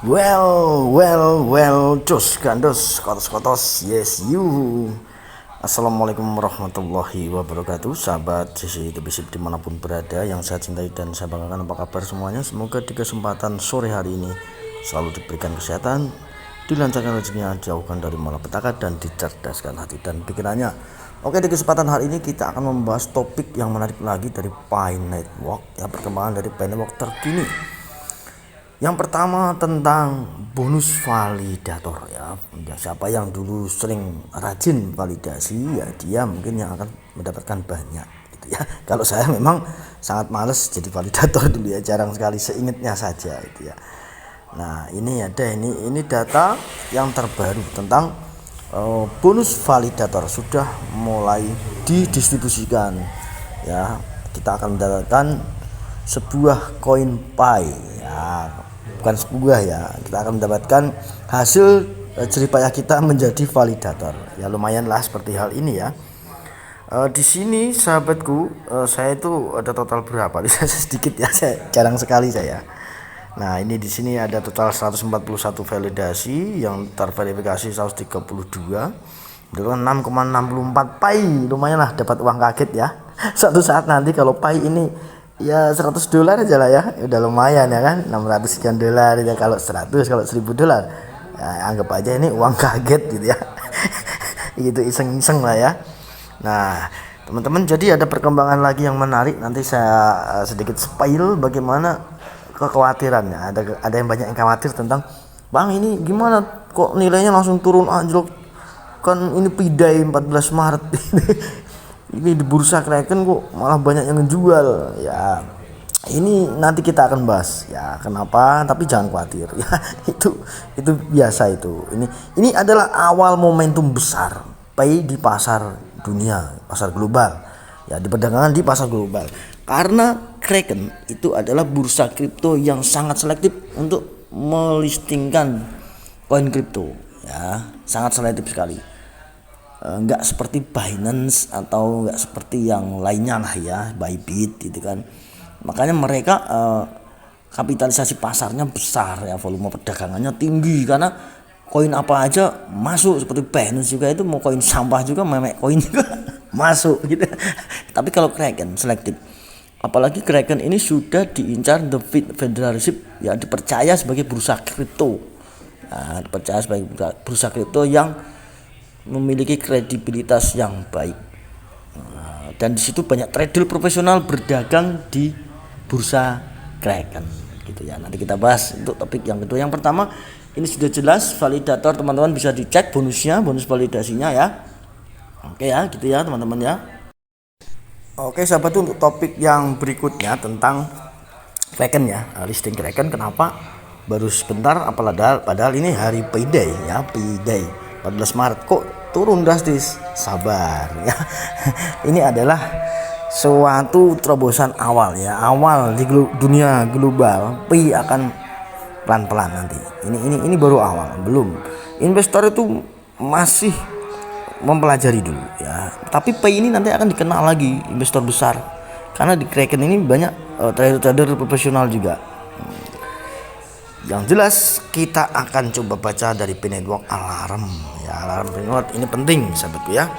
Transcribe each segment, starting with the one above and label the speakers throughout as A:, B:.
A: Well, dos gandos, kotos, yes you. Assalamualaikum warahmatullahi wabarakatuh, sahabat sisi tebisip dimanapun berada yang saya cintai dan saya banggakan. Apa kabar semuanya? Semoga di kesempatan sore hari ini selalu diberikan kesehatan, dilancarkan rezekinya, jauhkan dari malapetaka dan dicerdaskan hati dan pikirannya. Oke, di kesempatan hari ini kita akan membahas topik yang menarik lagi dari Pi Network, ya, perkembangan dari Pi Network terkini. Yang pertama tentang bonus validator, ya. Siapa yang dulu sering rajin validasi, ya dia mungkin yang akan mendapatkan banyak gitu ya. Kalau saya memang sangat males jadi validator dulu ya, jarang sekali, seingatnya saja itu ya. Nah, ini ada ini data yang terbaru tentang bonus validator sudah mulai didistribusikan ya. Kita akan mendapatkan sebuah koin Pi ya, bukan sebuah ya, kita akan mendapatkan hasil jeripayah kita menjadi validator ya. Lumayan lah seperti hal ini ya. Di sini sahabatku, saya itu ada total berapa? Sedikit ya, saya jarang sekali saya. Nah, ini di sini ada total 141 validasi yang terverifikasi 132. Itu 6,64 Pi. Lumayan lah, dapat uang kaget ya. Suatu saat nanti kalau Pi ini ya $100 aja lah ya, udah lumayan ya kan, 600 sekian dolar ya. Kalau 100, kalau $1000 ya, anggap aja ini uang kaget gitu ya. Itu iseng-iseng lah ya. Nah teman-teman, jadi ada perkembangan lagi yang menarik, nanti saya sedikit spoil bagaimana kekhawatirannya. Ada yang banyak yang khawatir tentang, bang ini gimana kok nilainya langsung turun anjlok, kan ini pidai 14 Maret. Ini di bursa Kraken kok malah banyak yang menjual ya. Ini nanti kita akan bahas ya kenapa, tapi jangan khawatir ya. Itu biasa itu. Ini adalah awal momentum besar Pi di pasar dunia, pasar global ya, di perdagangan di pasar global. Karena Kraken itu adalah bursa kripto yang sangat selektif untuk melistingkan koin kripto ya, sangat selektif sekali. Nggak seperti Binance atau nggak seperti yang lainnya lah ya, Bybit gitu kan. Makanya mereka kapitalisasi pasarnya besar ya, volume perdagangannya tinggi karena koin apa aja masuk. Seperti Binance juga itu, mau koin sampah juga, memek koin juga masuk gitu. Tapi kalau Kraken selektif, apalagi Kraken ini sudah diincar The Federalship ya, dipercaya sebagai bursa kripto ya, dipercaya sebagai bursa kripto yang memiliki kredibilitas yang baik. Dan di situ banyak trader profesional berdagang di bursa Kraken gitu ya. Nanti kita bahas untuk topik yang kedua. Yang pertama ini sudah jelas validator, teman-teman bisa dicek bonusnya, bonus validasinya ya. Oke ya, gitu ya teman-teman ya. Oke sahabat, untuk topik yang berikutnya tentang Kraken ya, listing Kraken. Kenapa baru sebentar, padahal ini hari payday ya, payday 14 Maret kok turun drastis. Sabar ya. Ini adalah suatu terobosan awal ya, awal di dunia global. Pi akan pelan-pelan nanti. Ini baru awal, belum. Investor itu masih mempelajari dulu ya. Tapi Pi ini nanti akan dikenal lagi investor besar. Karena di Kraken ini banyak trader profesional juga. Yang jelas kita akan coba baca dari Pi Network alarm ya, alarm Pi Network ini penting sahabatku ya.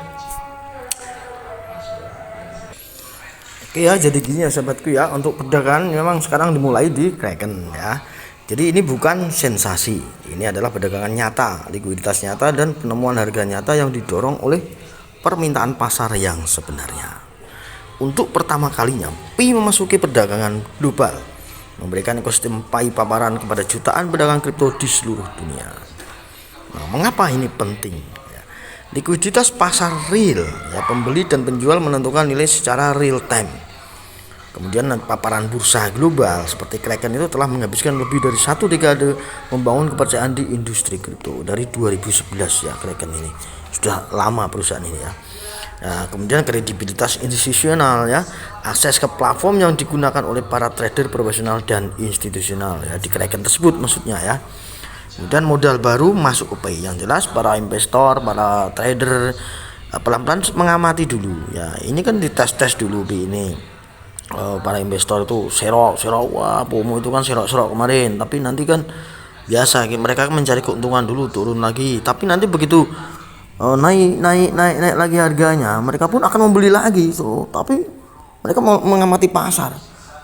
A: Oke ya, jadi gini ya sahabatku ya, untuk perdagangan memang sekarang dimulai di Kraken ya. Jadi ini bukan sensasi, ini adalah perdagangan nyata, likuiditas nyata dan penemuan harga nyata yang didorong oleh permintaan pasar yang sebenarnya. Untuk pertama kalinya Pi memasuki perdagangan global, memberikan ekosistem Pi paparan kepada jutaan pedagang kripto di seluruh dunia. Nah, mengapa ini penting? Ya, likuiditas pasar real, ya, pembeli dan penjual menentukan nilai secara real time. Kemudian paparan bursa global seperti Kraken itu telah menghabiskan lebih dari 1 dekade membangun kepercayaan di industri kripto. Dari 2011 ya, Kraken ini sudah lama perusahaan ini ya. Nah, kemudian kredibilitas institusional ya, akses ke platform yang digunakan oleh para trader profesional dan institusional ya, di Kraken tersebut maksudnya ya. Kemudian modal baru masuk ke Pi, yang jelas para investor, para trader pelan-pelan mengamati dulu ya. Ini kan dites dulu Pi ini. Para investor itu serok wah, promo itu kan serok kemarin, tapi nanti kan biasa mereka mencari keuntungan dulu, turun lagi, tapi nanti begitu naik lagi harganya, mereka pun akan membeli lagi. So tapi mereka mau mengamati pasar,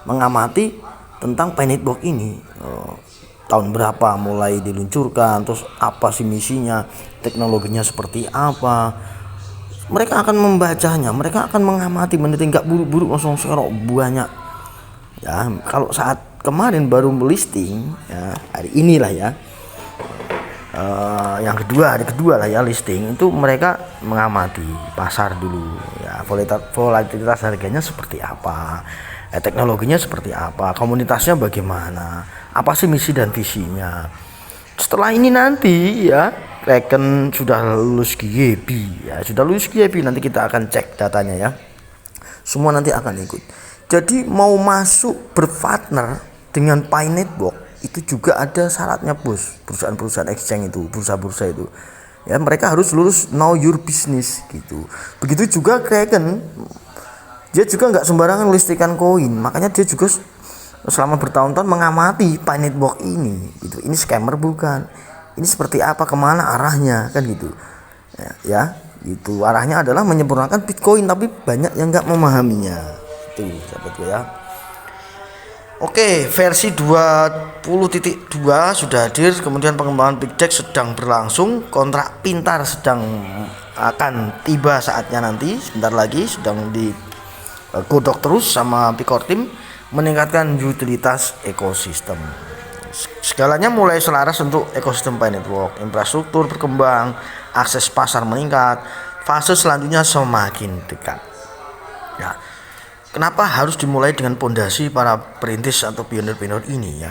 A: mengamati tentang Planet Box ini, tahun berapa mulai diluncurkan, terus apa sih misinya, teknologinya seperti apa. Mereka akan membacanya, mereka akan mengamati, meneliti, nggak buru-buru langsung serok banyak ya. Kalau saat kemarin baru listing ya, hari inilah ya, yang hari kedua lah ya listing, itu mereka mengamati pasar dulu ya, volatilitas harganya seperti apa, teknologinya seperti apa, komunitasnya bagaimana, apa sih misi dan visinya. Setelah ini nanti ya, Kraken sudah lulus GYB ya, sudah lulus GYB, nanti kita akan cek datanya ya, semua nanti akan ikut. Jadi mau masuk berpartner dengan Planet Box itu juga ada syaratnya bos, perusahaan-perusahaan exchange itu, bursa-bursa itu ya, mereka harus lulus know your business gitu. Begitu juga Kraken, dia juga nggak sembarangan listikan koin, makanya dia juga selama bertahun-tahun mengamati Planet Box ini gitu. Ini scammer bukan, ini seperti apa, kemana arahnya kan gitu ya, itu arahnya adalah menyempurnakan Bitcoin, tapi banyak yang nggak memahaminya itu sahabat gue ya. Oke, versi 20.2 sudah hadir, kemudian pengembangan BitDEX sedang berlangsung, kontrak pintar sedang akan tiba saatnya nanti, sebentar lagi sedang digodok terus sama Picor Team, meningkatkan utilitas ekosistem. Segalanya mulai selaras untuk ekosistem Planet Box, infrastruktur berkembang, akses pasar meningkat, fase selanjutnya semakin dekat. Ya. Kenapa harus dimulai dengan pondasi para perintis atau pionir-pionir ini ya?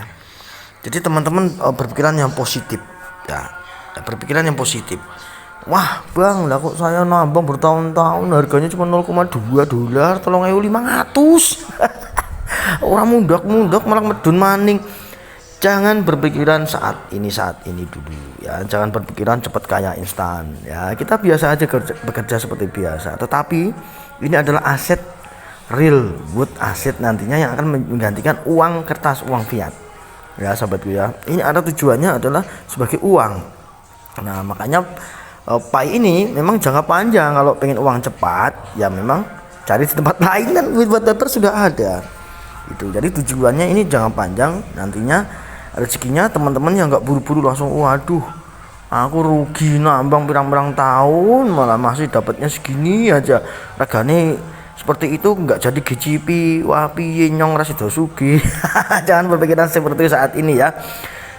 A: Jadi teman-teman berpikiran yang positif ya, berpikiran yang positif. Wah bang, lah kok saya nambang bertahun-tahun harganya cuma $0,2, $3,500. Orang mundak malah medun maning. Jangan berpikiran saat ini dulu ya, jangan berpikiran cepat kaya instan ya. Kita biasa aja bekerja seperti biasa, tetapi ini adalah aset real wood, aset nantinya yang akan menggantikan uang kertas, uang fiat ya sahabatku ya. Ini ada tujuannya adalah sebagai uang. Nah makanya Pi ini memang jangka panjang. Kalau pengen uang cepat ya memang cari di tempat lain, kan white paper sudah ada itu. Jadi tujuannya ini jangka panjang, nantinya rezekinya teman-teman yang nggak buru-buru langsung waduh aku rugi nambang pirang-pirang tahun malah masih dapatnya segini aja, regane seperti itu, nggak jadi GCP, wah piye nyong rasido sugih. Jangan berpikiran seperti saat ini ya.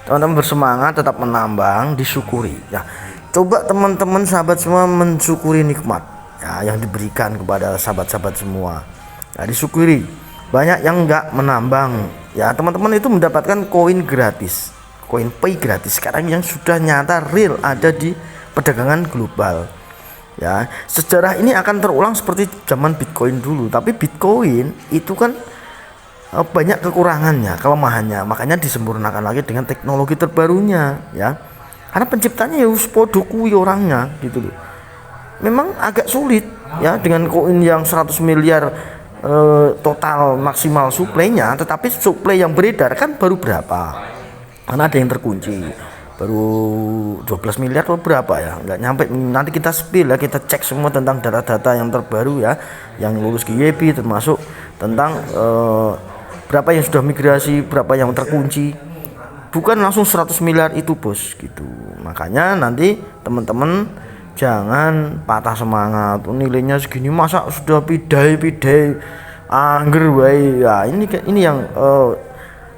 A: Teman-teman bersemangat, tetap menambang, disyukuri ya. Coba teman-teman sahabat semua mensyukuri nikmat ya, yang diberikan kepada sahabat-sahabat semua ya, disyukuri. Banyak yang nggak menambang ya, teman-teman itu mendapatkan koin gratis, koin Pi gratis sekarang yang sudah nyata real ada di perdagangan global. Ya, sejarah ini akan terulang seperti zaman Bitcoin dulu, tapi Bitcoin itu kan banyak kekurangannya, kelemahannya, makanya disempurnakan lagi dengan teknologi terbarunya ya. Karena penciptanya ya podo kuwi orangnya gitu loh. Memang agak sulit ya dengan koin yang 100 miliar total maksimal suplainya, tetapi suplai yang beredar kan baru berapa? Karena ada yang terkunci. Baru 12 miliar atau berapa ya, nggak nyampe. Nanti kita spill ya, kita cek semua tentang data-data yang terbaru ya, yang lulus GYB, termasuk tentang berapa yang sudah migrasi, berapa yang terkunci. Bukan langsung 100 miliar itu bos gitu. Makanya nanti teman-teman jangan patah semangat, nilainya segini masa sudah pidai angger wae ya. Ini yang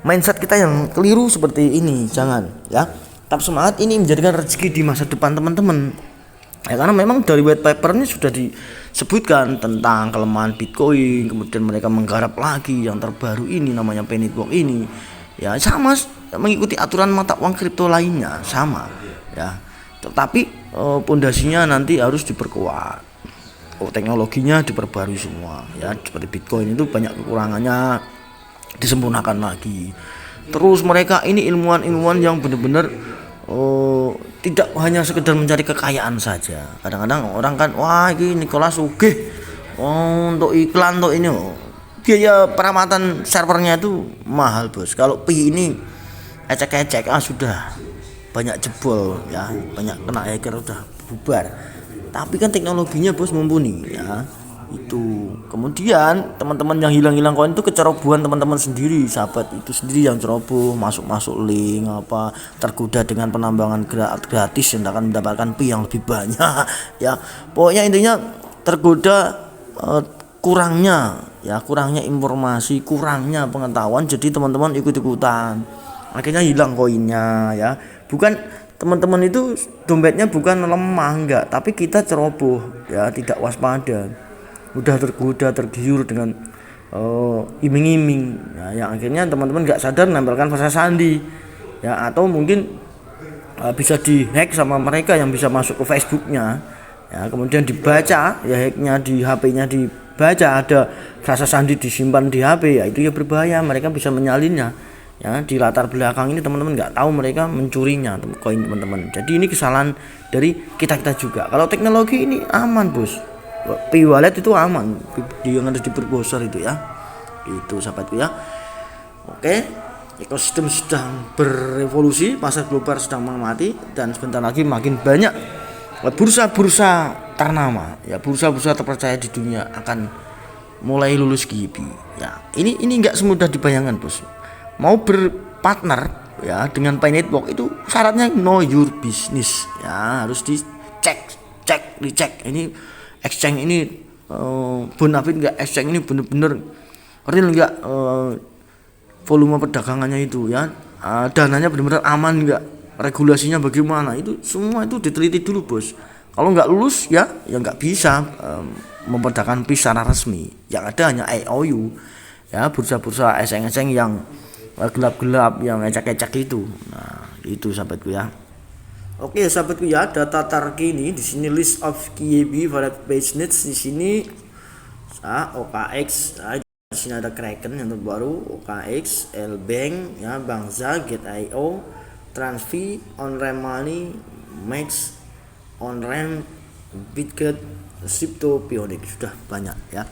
A: mindset kita yang keliru seperti ini. Jangan ya, tetap semangat, ini menjadikan rezeki di masa depan teman-teman ya, karena memang dari white paper ini sudah disebutkan tentang kelemahan Bitcoin, kemudian mereka menggarap lagi yang terbaru ini namanya Planet Box ini ya, sama mengikuti aturan mata uang kripto lainnya sama ya, tetapi pondasinya nanti harus diperkuat, teknologinya diperbarui semua ya. Seperti Bitcoin itu banyak kekurangannya, disempurnakan lagi terus. Mereka ini ilmuwan-ilmuwan yang benar-benar tidak hanya sekedar mencari kekayaan saja. Kadang-kadang orang kan wah ini Nicholas sugih untuk iklan, untuk ini biaya perawatan servernya itu mahal bos. Kalau Pi ini ecek-ecek sudah banyak jebol ya, banyak kena hacker udah bubar. Tapi kan teknologinya bos mumpuni ya. Itu kemudian teman-teman yang hilang-hilang koin itu kecerobohan teman-teman sendiri, sahabat itu sendiri yang ceroboh, masuk-masuk link apa, tergoda dengan penambangan gratis yang akan mendapatkan fee yang lebih banyak ya. Pokoknya intinya tergoda kurangnya informasi, kurangnya pengetahuan, jadi teman-teman ikut-ikutan, akhirnya hilang koinnya ya. Bukan teman-teman itu dompetnya bukan lemah, enggak, tapi kita ceroboh ya, tidak waspada, udah tergoda tergiur dengan iming-iming ya, yang akhirnya teman-teman nggak sadar nempelkan frasa sandi ya, atau mungkin bisa dihack sama mereka yang bisa masuk ke Facebooknya ya, kemudian dibaca ya, hacknya di HP-nya dibaca, ada frasa sandi disimpan di HP ya, itu ya berbahaya, mereka bisa menyalinnya ya. Di latar belakang ini teman-teman nggak tahu mereka mencurinya koin teman-teman. Jadi ini kesalahan dari kita juga. Kalau teknologi ini aman bos, e-wallet itu aman, yang harus diperbesar itu ya, itu sahabatku ya. Oke, ekosistem sedang berevolusi, pasar global sedang mengamati, dan sebentar lagi makin banyak bursa-bursa ternama ya, bursa-bursa terpercaya di dunia akan mulai lulus GIPI ya. Ini nggak semudah dibayangkan bos. Mau berpartner ya dengan Pi Network itu syaratnya know your business ya, harus dicek ini exchange ini bonafide enggak, exchange ini benar-benar real enggak, volume perdagangannya itu ya, dananya benar-benar aman enggak, regulasinya bagaimana, itu semua itu diteliti dulu bos. Kalau nggak lulus ya nggak bisa memperdagangkan PI secara resmi. Yang ada hanya IOU ya, bursa-bursa exchange yang gelap-gelap, yang ecek-ecek itu. Nah itu sahabatku ya. Oke sahabatku ya, data terkini di sini list of KYB valid basenets di sini OKX, di sini ada Kraken yang terbaru, OKX, Lbank ya, Bangsa, Get.io, Transfi, OnRamp Money, Max, OnRamp, Bitget, Crypto, Pioneer, sudah banyak ya.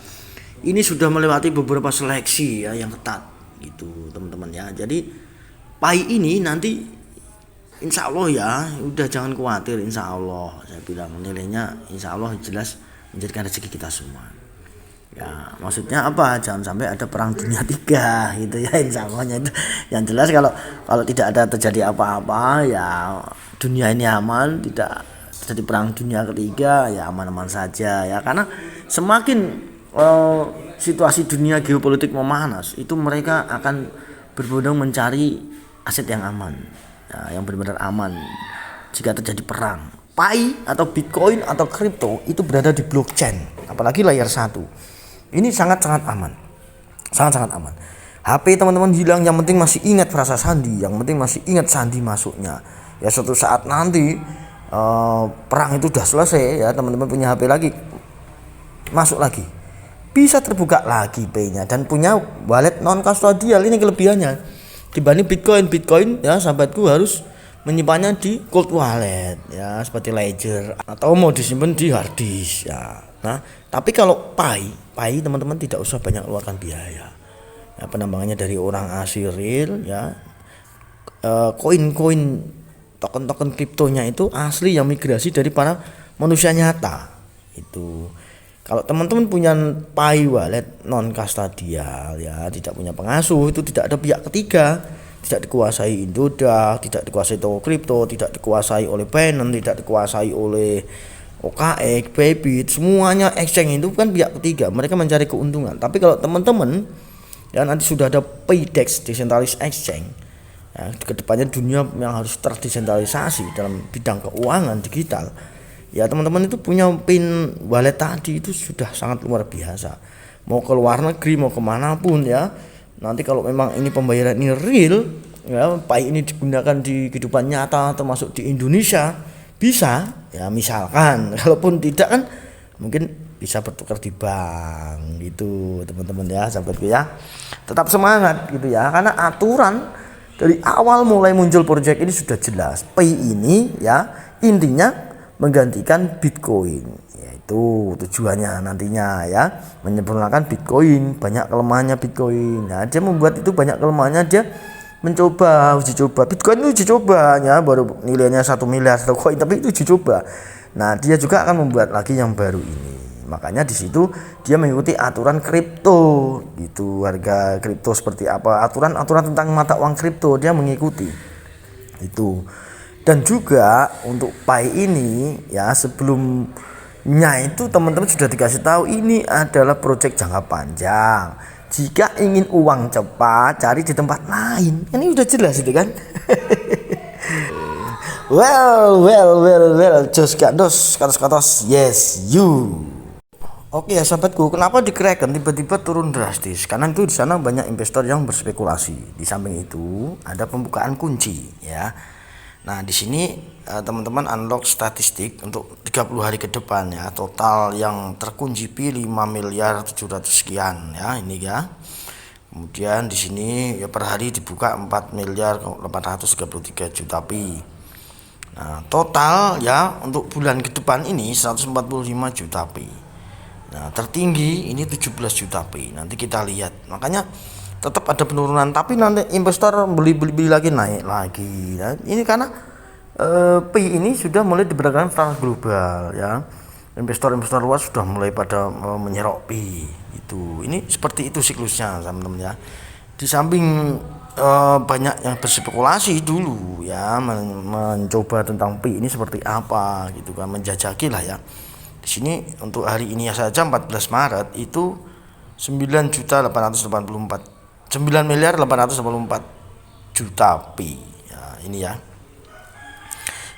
A: Ini sudah melewati beberapa seleksi ya yang ketat gitu teman-teman ya. Jadi Pi ini nanti insya Allah ya, udah jangan khawatir, insya Allah saya bilang nilainya insya Allah jelas menjadikan rezeki kita semua ya. Maksudnya apa, jangan sampai ada perang dunia 3 gitu ya, insya Allahnya itu yang jelas. Kalau tidak ada terjadi apa-apa ya, dunia ini aman, tidak terjadi perang dunia ketiga ya, aman-aman saja ya. Karena semakin situasi dunia geopolitik memanas, itu mereka akan berbondong mencari aset yang aman ya, yang benar-benar aman jika terjadi perang. Pi atau Bitcoin atau kripto itu berada di blockchain, apalagi layer 1. Ini sangat-sangat aman, sangat-sangat aman. HP teman-teman hilang, yang penting masih ingat frasa sandi, yang penting masih ingat sandi masuknya ya. Suatu saat nanti perang itu udah selesai ya, teman-teman punya HP lagi, masuk lagi, bisa terbuka lagi P-nya dan punya wallet non kustodial. Ini kelebihannya dibanding Bitcoin ya, sahabatku harus menyimpannya di cold wallet ya, seperti Ledger, atau mau disimpan di hard disk ya. Nah tapi kalau Pi teman-teman tidak usah banyak keluarkan biaya ya, penambangannya dari orang asli real ya. Koin-koin token-token kriptonya itu asli yang migrasi dari para manusia nyata itu. Kalau teman-teman punya Pi wallet non kustodial ya, tidak punya pengasuh, itu tidak ada pihak ketiga, tidak dikuasai Indodax, tidak dikuasai toko kripto, tidak dikuasai oleh Binance, tidak dikuasai oleh OKX, Bybit, semuanya exchange itu kan pihak ketiga, mereka mencari keuntungan. Tapi kalau teman-teman ya nanti sudah ada PDEX, decentralized exchange ya, kedepannya dunia yang harus terdesentralisasi dalam bidang keuangan digital ya, teman-teman itu punya pin wallet tadi itu sudah sangat luar biasa. Mau ke luar negeri, mau kemanapun ya, nanti kalau memang ini pembayaran ini real ya, Pi ini digunakan di kehidupan nyata termasuk di Indonesia bisa ya, misalkan. Kalaupun tidak kan mungkin bisa bertukar di bank gitu teman-teman ya, sahabatku ya. Tetap semangat gitu ya, karena aturan dari awal mulai muncul proyek ini sudah jelas. Pi ini ya intinya menggantikan Bitcoin, yaitu tujuannya nantinya ya, menyempurnakan Bitcoin. Banyak kelemahannya Bitcoin. Nah, dia membuat itu banyak kelemahannya, dia mencoba uji coba. Bitcoin itu uji cobanya baru nilainya 1 miliar satu koin, tapi itu uji coba. Nah, dia juga akan membuat lagi yang baru ini. Makanya di situ dia mengikuti aturan kripto gitu. Harga kripto seperti apa, aturan-aturan tentang mata uang kripto dia mengikuti. Itu. Dan juga untuk Pi ini ya, sebelumnya itu teman-teman sudah dikasih tahu ini adalah proyek jangka panjang. Jika ingin uang cepat, cari di tempat lain. Ini udah jelas itu kan. well, jos gandos, katos, yes you. Oke ya sahabatku, kenapa di Kraken tiba-tiba turun drastis? Karena itu di sana banyak investor yang berspekulasi. Di samping itu ada pembukaan kunci ya. Nah, di sini teman-teman unlock statistik untuk 30 hari ke depan ya. Total yang terkunci pi 5 miliar 700 sekian ya, ini ya. Kemudian di sini ya per hari dibuka 4 miliar 833 juta pi. Nah, total ya untuk bulan ke depan ini 145 juta pi. Nah, tertinggi ini 17 juta pi. Nanti kita lihat. Makanya tetap ada penurunan, tapi nanti investor beli lagi, naik lagi. Nah, ini karena pi ini sudah mulai diberlakukan secara global ya. Investor luas sudah mulai pada menyerok pi. Itu. Ini seperti itu siklusnya, teman-teman ya. Di samping banyak yang berspekulasi dulu ya, mencoba tentang pi ini seperti apa gitu kan, menjajaki lah ya. Di sini untuk hari ini saja 14 Maret itu 9 miliar 884 juta pi. Ya, ini ya.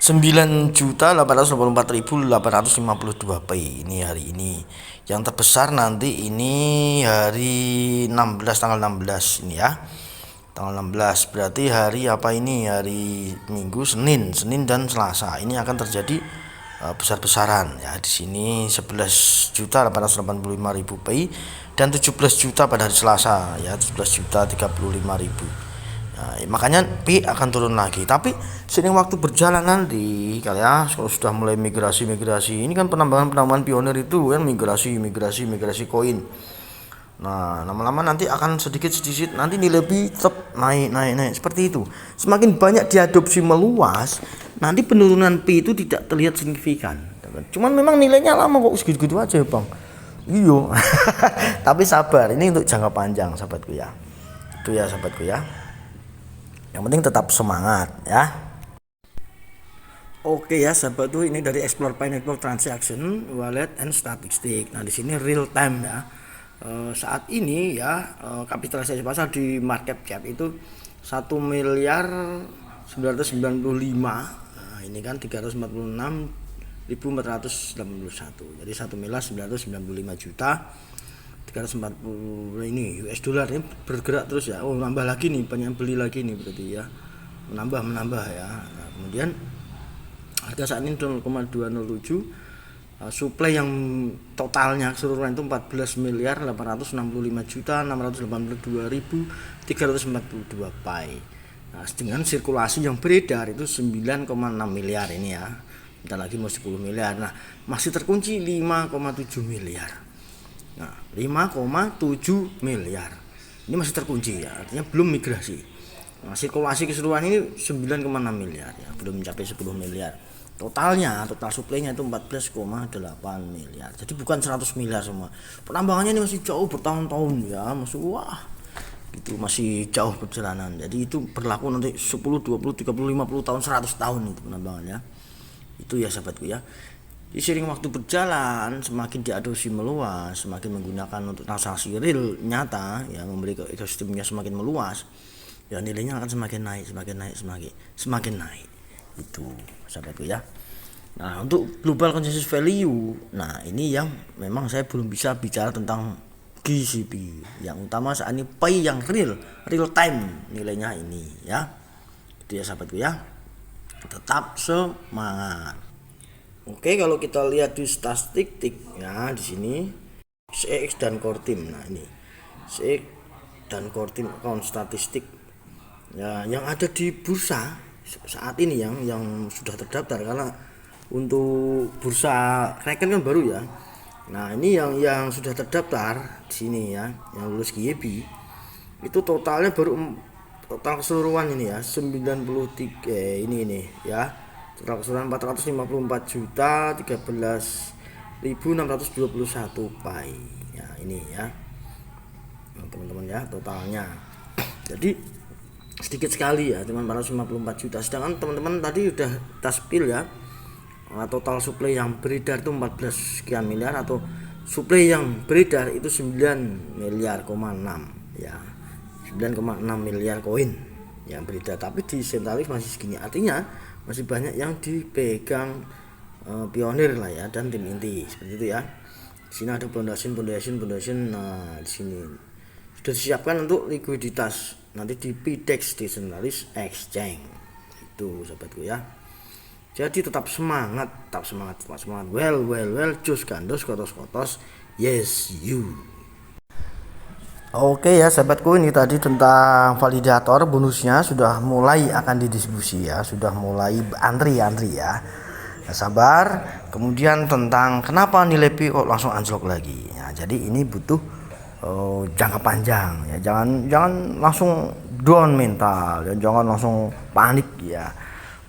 A: 9.884.852 pi ini hari ini. Yang terbesar nanti ini hari 16, tanggal 16 ini ya. Tanggal 16 berarti hari apa ini? Hari Minggu, Senin dan Selasa. Ini akan terjadi besar-besaran ya. Di sini 11.885.000 pi dan 17 juta pada hari Selasa ya, 17.035.000. Nah, makanya pi akan turun lagi, tapi seiring waktu berjalan nanti kalian kalau sudah mulai migrasi ini kan penambahan pionir itu kan migrasi koin. Nah, lama-lama nanti akan sedikit nanti nilai pi tetap naik seperti itu. Semakin banyak diadopsi meluas, nanti penurunan pi itu tidak terlihat signifikan. Cuman memang nilainya lama kok segitu-gitu aja, Bang. Iyo. Tapi sabar, ini untuk jangka panjang, sahabatku ya. Itu ya, sahabatku ya. Yang penting tetap semangat ya. Oke ya sahabat tuh, ini dari Explore Pi Network Transaction, Wallet and Statistik. Nah, di sini real time ya. Saat ini ya kapitalisasi pasar di market cap itu 1 miliar 995. Nah, ini kan 346.481. Jadi 1 miliar 995 juta 340 ini US dollar ini bergerak terus ya. Oh, nambah lagi nih, banyak beli lagi nih berarti ya. Menambah ya. Nah, kemudian harga saat ini 0,207. Supply yang totalnya keseluruhan itu 14 miliar 865 juta 682.342 pi. Nah, dengan sirkulasi yang beredar itu 9,6 miliar ini ya. Bentar lagi mau 10 miliar. Nah, masih terkunci 5,7 miliar. Nah, 5,7 miliar. Ini masih terkunci ya, artinya belum migrasi. Nah, sirkulasi keseluruhan ini 9,6 miliar ya, belum mencapai 10 miliar. Total supply-nya itu 14,8 miliar. Jadi bukan 100 miliar semua. Penambangannya ini masih jauh bertahun-tahun ya, itu masih jauh perjalanan. Jadi itu berlaku nanti 10, 20, 30, 50 tahun, 100 tahun itu penambangannya. Itu ya sahabatku ya. Seiring waktu berjalan, semakin diadopsi meluas, semakin menggunakan untuk transaksi real nyata, yang memberi ekosistemnya semakin meluas, ya nilainya akan semakin naik. Itu sahabatku ya. Nah, untuk global consensus value, nah ini yang memang saya belum bisa bicara tentang GCP. Yang utama saat ini Pi yang real time nilainya ini ya. Itu ya sahabatku ya. Tetap semangat. Oke, kalau kita lihat di statistik ya, di sini CX dan core team. Nah, ini CX dan core team account statistik ya, yang ada di bursa saat ini yang sudah terdaftar, karena untuk bursa Kraken kan baru ya. Nah, ini yang sudah terdaftar di sini ya, yang lulus GYB itu totalnya baru total keseluruhan ini ya 93 ini ya, total keseluruhan 454 juta 13.621 pai ya, ini ya teman-teman ya totalnya. Jadi sedikit sekali ya, cuma 454 juta, sedangkan teman-teman tadi udah kita spill ya, total suplai yang beredar itu 14 sekian miliar, atau suplai yang beredar itu 9 miliar, 6 ya, 9,6 miliar koin yang beredar, tapi di Centralix masih segini, artinya masih banyak yang dipegang pionir lah ya, dan tim inti seperti itu ya. Di sini ada foundation. Nah, di sini sudah disiapkan untuk likuiditas nanti di PDEX, di Centralix Exchange itu sahabatku ya. Jadi tetap semangat. Well, cus gandos kotos, yes you. Oke ya sahabatku, ini tadi tentang validator bonusnya sudah mulai akan didistribusi ya, sudah mulai antri ya. Nah, sabar. Kemudian tentang kenapa nilai Pi kok langsung anjlok lagi. Nah, jadi ini butuh jangka panjang ya, jangan langsung down mental ya, jangan langsung panik ya.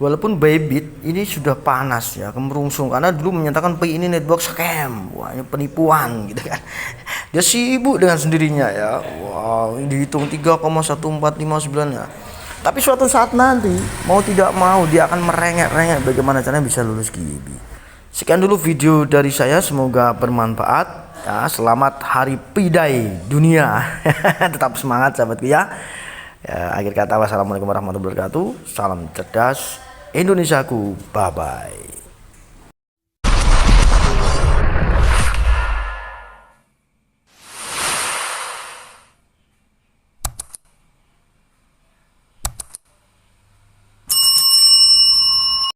A: Walaupun Bybit ini sudah panas ya, kemerungsung, karena dulu menyatakan Pi ini network scam, wah ini penipuan gitu kan. Dia sibuk dengan sendirinya ya, wow dihitung 3,1459 ya. Tapi suatu saat nanti mau tidak mau dia akan merengek bagaimana caranya bisa lulus QIB. Sekian dulu video dari saya, semoga bermanfaat. Ya, selamat Hari Pi Day dunia. Tetap semangat sahabatku ya. Akhir kata, wassalamualaikum warahmatullahi wabarakatuh. Salam cerdas Indonesiaku. Bye bye.